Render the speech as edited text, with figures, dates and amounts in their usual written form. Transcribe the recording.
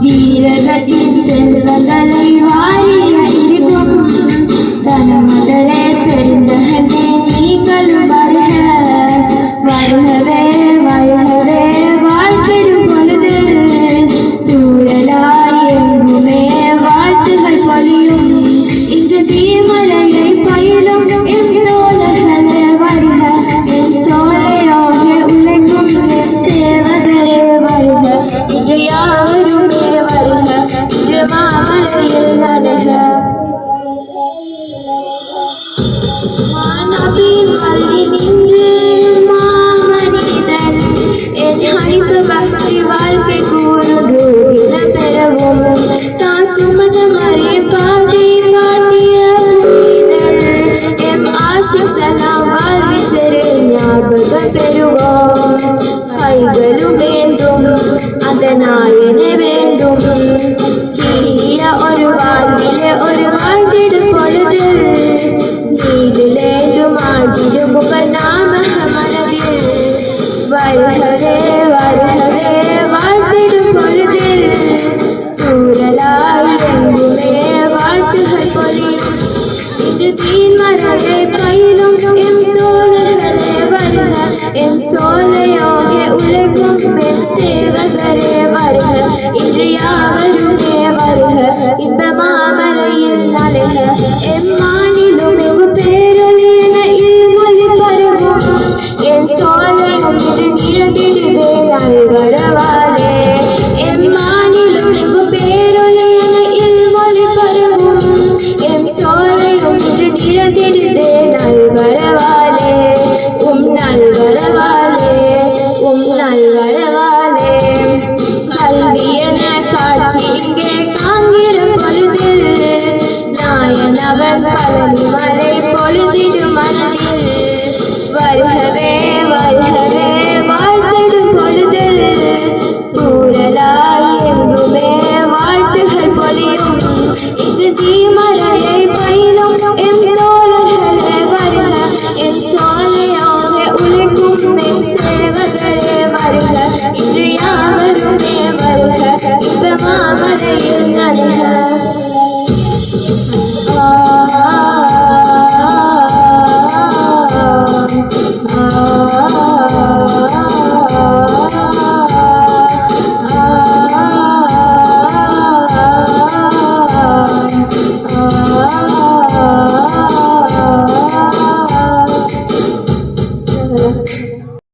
வீரகத்தின் செல்வங்களை வாரி இருக்கும் தனமதலே தெரிந்தகனே நீங்களும் வருக வருகவே வருகவே வாழ்த்திடும் பொழுது தூரலாய் எங்குமே வாழ்த்துகள் பொழியும் இங்கு தீமலையை பயிலும் என் தோழர்களே வருக என் சோலையாக உழைக்கும் என் சேவகரே வருக இன்று யாவருமே வருக இன்று மாமலையில் நடுக மாநபியின் வழி நின்று மாமனிதன் என் ஹனிப்பு பக்தி வாழ்க்கை கூறும் ரூபின பெறவும் தான் சுமத மறிய பாடி பாடிய புனிதர் எம் ஆசிசலாம் வாழ்வி செரு ஞாபகம் பெறுவோம் கைகளும் வேண்டும் அதனாயன வேண்டும் சீரிய ஒரு வாழ்விலே ஒரு வாழ்ந்திடும் பொழுது நீடிலேடும் ஆகிடும் புகழ் நாம மனதில் வருகவே வருகவே வாழ்த்திடும் பொழுது சூழலாய் எங்குமே வாழ்த்துகள் பொழியும் இது தீன்மறையை பயிலும் எம் தோழர்களே வருக என் சோலையாக உழைக்கும் என் சேவகரே வருக இன்று யாவருமே வருக இன்ப மாமலையில் நலைக எம் மாநிலம் வெகு பேரொழி என இல்மொழி பருவும் என் சோலையும் இரு நிறந்திடுவே நல்வரவாலே எம் மாநிலம் வெகு பேரொழி என இல்மொழி பருவும் எம் சோலையும் இரு நிறந்திடுவே நல்வரவாலே நல்வரவாலே நல்வரவாலே கல்வி என காட்சி இங்கே காண்கிற பொழுது நாயனவன் பழனி மலை பொழுதிடும் மனதில் வருகவே வருகவே வாழ்த்திடும் பொழுது கூறலாய் எங்குமே வாழ்த்துகள் பொழியும் இது தீமலையை பயிலும் எம் தோழர்களே வருக என் சோலையாக உழைக்கும் என் சேவகரே வருக இன்று யாவருமே வருக இன்ப மாமலையில் நடுக